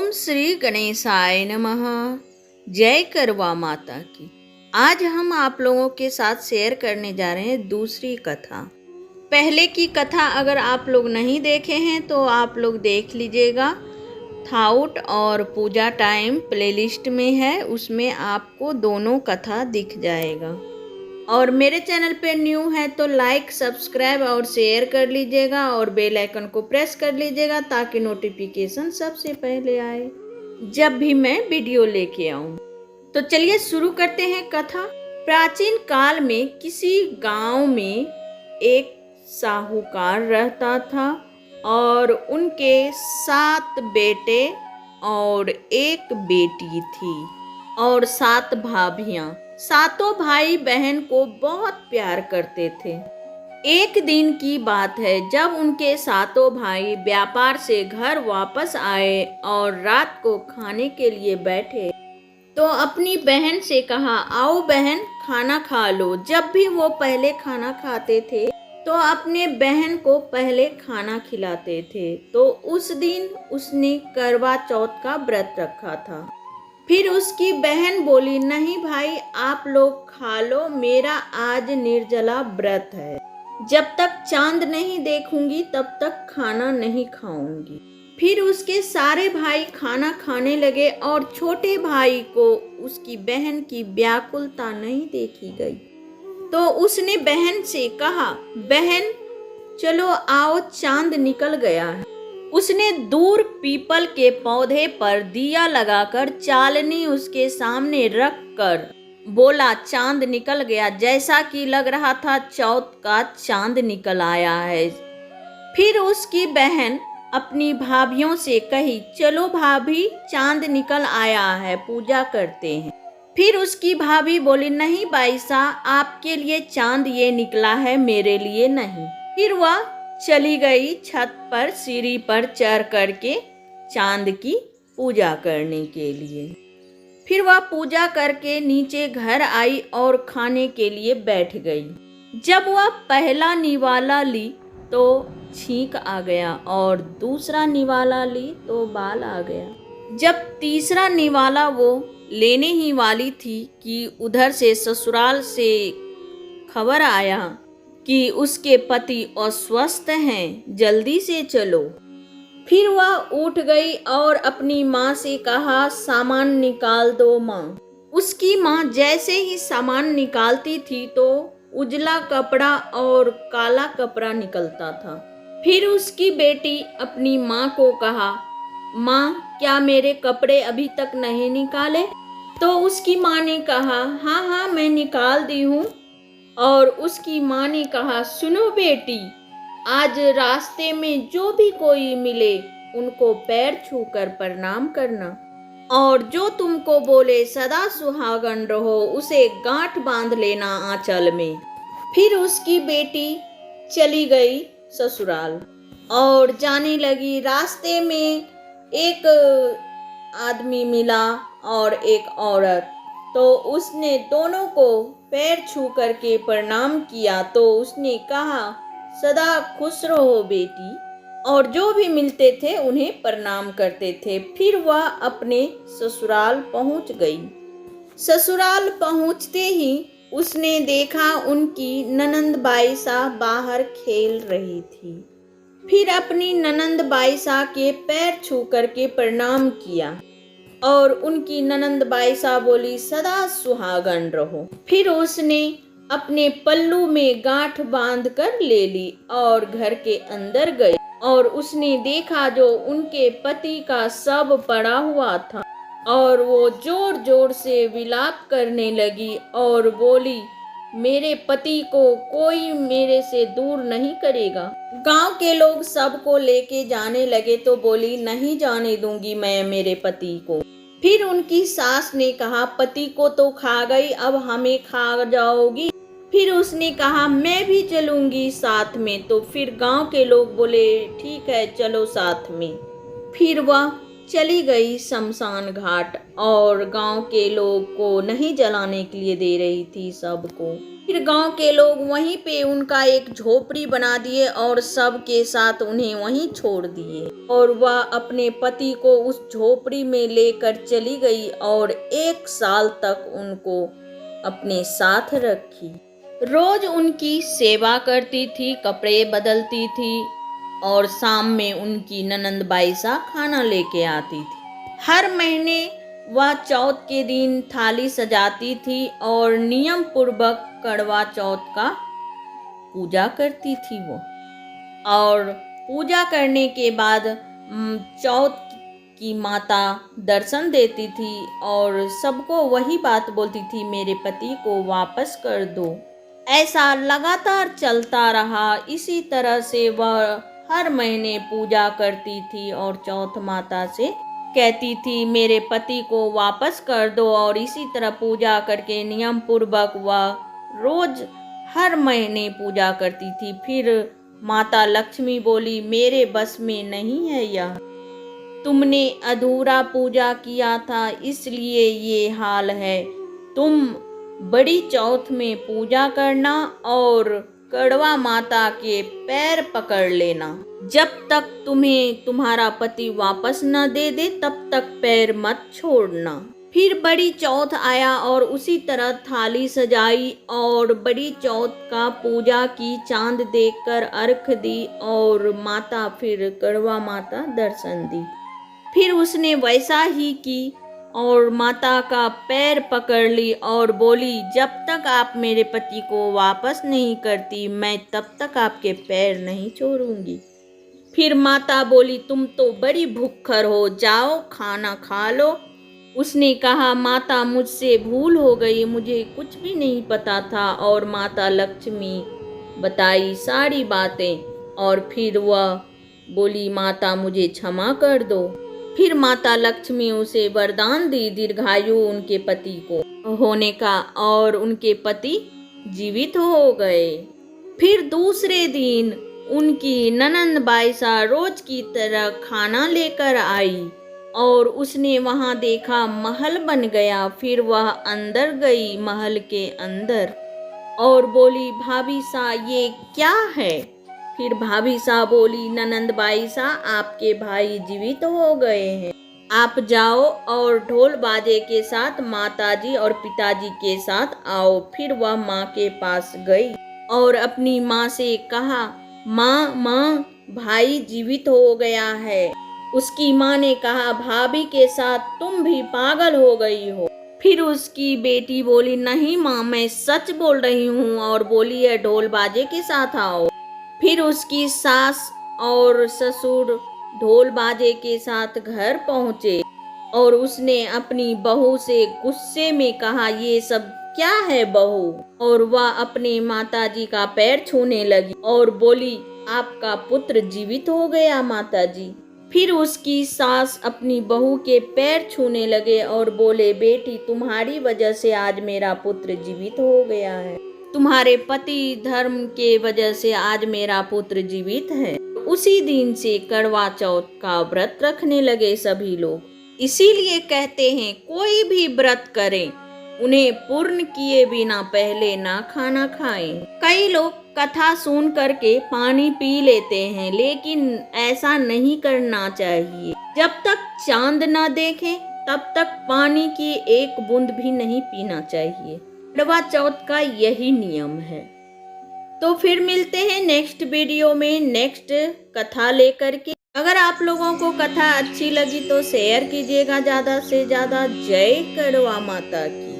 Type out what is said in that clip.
ओम श्री गणेशाय नमः। जय करवा माता की। आज हम आप लोगों के साथ शेयर करने जा रहे हैं दूसरी कथा। पहले की कथा अगर आप लोग नहीं देखे हैं तो आप लोग देख लीजिएगा। थाउट और पूजा टाइम प्लेलिस्ट में है, उसमें आपको दोनों कथा दिख जाएगा। और मेरे चैनल पे न्यू है तो लाइक, सब्सक्राइब और शेयर कर लीजिएगा और बेल आइकन को प्रेस कर लीजिएगा ताकि नोटिफिकेशन सबसे पहले आए जब भी मैं वीडियो लेके आऊँ। तो चलिए शुरू करते हैं कथा। प्राचीन काल में किसी गांव में एक साहूकार रहता था और उनके 7 बेटे और 1 बेटी थी और 7 भाभियां। सातों भाई बहन को बहुत प्यार करते थे। एक दिन की बात है जब उनके सातों भाई व्यापार से घर वापस आए और रात को खाने के लिए बैठे तो अपनी बहन से कहा, आओ बहन खाना खा लो। जब भी वो पहले खाना खाते थे तो अपने बहन को पहले खाना खिलाते थे। तो उस दिन उसने करवा चौथ का व्रत रखा था। फिर उसकी बहन बोली, नहीं भाई आप लोग खा लो, मेरा आज निर्जला व्रत है। जब तक चांद नहीं देखूंगी तब तक खाना नहीं खाऊंगी। फिर उसके सारे भाई खाना खाने लगे और छोटे भाई को उसकी बहन की व्याकुलता नहीं देखी गई। तो उसने बहन से कहा, बहन चलो आओ, चांद निकल गया है। उसने दूर पीपल के पौधे पर दिया लगाकर चालनी उसके सामने रख कर बोला, चांद निकल गया। जैसा कि लग रहा था चौथ का चांद निकल आया है। फिर उसकी बहन अपनी भाभियों से कही, चलो भाभी चांद निकल आया है, पूजा करते हैं। फिर उसकी भाभी बोली, नहीं बाईसा, आपके लिए चांद ये निकला है, मेरे लिए नहीं। फिर वह चली गई छत पर सीढ़ी पर चढ़ करके चांद की पूजा करने के लिए। फिर वह पूजा करके नीचे घर आई और खाने के लिए बैठ गई। जब वह पहला निवाला ली तो छींक आ गया और दूसरा निवाला ली तो बाल आ गया। जब तीसरा निवाला वो लेने ही वाली थी कि उधर से ससुराल से खबर आया कि उसके पति अस्वस्थ हैं, जल्दी से चलो। फिर वह उठ गई और अपनी माँ से कहा, सामान निकाल दो माँ। उसकी माँ जैसे ही सामान निकालती थी तो उजला कपड़ा और काला कपड़ा निकलता था। फिर उसकी बेटी अपनी माँ को कहा, माँ क्या मेरे कपड़े अभी तक नहीं निकाले? तो उसकी माँ ने कहा, हाँ हाँ मैं निकाल दी हूँ। और उसकी माँ ने कहा, सुनो बेटी, आज रास्ते में जो भी कोई मिले उनको पैर छूकर प्रणाम करना और जो तुमको बोले सदा सुहागन रहो उसे गांठ बांध लेना आंचल में। फिर उसकी बेटी चली गई ससुराल और जाने लगी। रास्ते में एक आदमी मिला और एक औरत। तो उसने दोनों को पैर छू करके प्रणाम किया। तो उसने कहा, सदा खुश रहो बेटी, और जो भी मिलते थे उन्हें प्रणाम करते थे। फिर वह अपने ससुराल पहुंच गई। ससुराल पहुंचते ही उसने देखा उनकी ननंद बाईसा बाहर खेल रही थी। फिर अपनी ननंद बाईसा के पैर छू करके प्रणाम किया और उनकी ननंद बाईसा बोली, सदा सुहागन रहो। फिर उसने अपने पल्लू में गांठ बांध कर ले ली और घर के अंदर गई और उसने देखा जो उनके पति का शव पड़ा हुआ था और वो जोर जोर से विलाप करने लगी और बोली, मेरे पति को कोई मेरे से दूर नहीं करेगा। गांव के लोग सबको लेके जाने लगे तो बोली, नहीं जाने दूंगी मैं मेरे पति को। फिर उनकी सास ने कहा, पति को तो खा गई, अब हमें खा जाओगी? फिर उसने कहा, मैं भी चलूंगी साथ में। तो फिर गांव के लोग बोले, ठीक है चलो साथ में। फिर वह चली गई शमशान घाट और गांव के लोग को नहीं जलाने के लिए दे रही थी सबको। फिर गांव के लोग वहीं पे उनका एक झोपड़ी बना दिए और सब के साथ उन्हें वहीं छोड़ दिए और वह अपने पति को उस झोपड़ी में लेकर चली गई और 1 साल तक उनको अपने साथ रखी। रोज उनकी सेवा करती थी, कपड़े बदलती थी और शाम में उनकी ननंद बाईसा खाना लेके आती थी। हर महीने वह चौथ के दिन थाली सजाती थी और नियम पूर्वक करवा चौथ का पूजा करती थी वो। और पूजा करने के बाद चौथ की माता दर्शन देती थी और सबको वही बात बोलती थी, मेरे पति को वापस कर दो। ऐसा लगातार चलता रहा। इसी तरह से वह हर महीने पूजा करती थी और चौथ माता से कहती थी, मेरे पति को वापस कर दो। और इसी तरह पूजा करके नियम पूर्वक वह रोज हर महीने पूजा करती थी। फिर माता लक्ष्मी बोली, मेरे बस में नहीं है यह, तुमने अधूरा पूजा किया था इसलिए ये हाल है। तुम बड़ी चौथ में पूजा करना और कड़वा माता के पैर पकड़ लेना। जब तक तुम्हें तुम्हारा पति वापस न दे दे तब तक पैर मत छोड़ना। फिर बड़ी चौथ आया और उसी तरह थाली सजाई और बड़ी चौथ का पूजा की, चांद देखकर अर्घ दी और माता फिर कड़वा माता दर्शन दी। फिर उसने वैसा ही की और माता का पैर पकड़ ली और बोली, जब तक आप मेरे पति को वापस नहीं करती मैं तब तक आपके पैर नहीं छोड़ूंगी। फिर माता बोली, तुम तो बड़ी भूखर हो, जाओ खाना खा लो। उसने कहा, माता मुझसे भूल हो गई, मुझे कुछ भी नहीं पता था। और माता लक्ष्मी बताई सारी बातें और फिर वह बोली, माता मुझे क्षमा कर दो। फिर माता लक्ष्मी उसे वरदान दी दीर्घायु उनके पति को होने का और उनके पति जीवित हो गए। फिर दूसरे दिन उनकी ननंद बाईसा रोज की तरह खाना लेकर आई और उसने वहां देखा महल बन गया। फिर वह अंदर गई महल के अंदर और बोली, भाभी सा ये क्या है? फिर भाभी सा बोली, ननंद बाईसा आपके भाई जीवित हो गए हैं, आप जाओ और ढोल बाजे के साथ माताजी और पिताजी के साथ आओ। फिर वह माँ के पास गई और अपनी माँ से कहा, माँ भाई जीवित हो गया है। उसकी माँ ने कहा, भाभी के साथ तुम भी पागल हो गई हो। फिर उसकी बेटी बोली, नहीं माँ मैं सच बोल रही हूँ, और बोली है ढोल बाजे के साथ आओ। फिर उसकी सास और ससुर ढोल बाजे के साथ घर पहुँचे और उसने अपनी बहू से गुस्से में कहा, ये सब क्या है बहू? और वह अपने माताजी का पैर छूने लगी और बोली, आपका पुत्र जीवित हो गया माताजी। फिर उसकी सास अपनी बहू के पैर छूने लगे और बोले, बेटी तुम्हारी वजह से आज मेरा पुत्र जीवित हो गया है, तुम्हारे पति धर्म के वजह से आज मेरा पुत्र जीवित है। उसी दिन से करवा चौथ का व्रत रखने लगे सभी लोग। इसीलिए कहते हैं कोई भी व्रत करें उन्हें पूर्ण किए बिना पहले ना खाना खाएं। कई लोग कथा सुन करके पानी पी लेते हैं, लेकिन ऐसा नहीं करना चाहिए। जब तक चांद ना देखें तब तक पानी की एक बूंद भी नहीं पीना चाहिए। करवा चौथ का यही नियम है। तो फिर मिलते हैं नेक्स्ट वीडियो में नेक्स्ट कथा लेकर के। अगर आप लोगों को कथा अच्छी लगी तो शेयर कीजिएगा ज़्यादा से ज़्यादा। जय करवा माता की।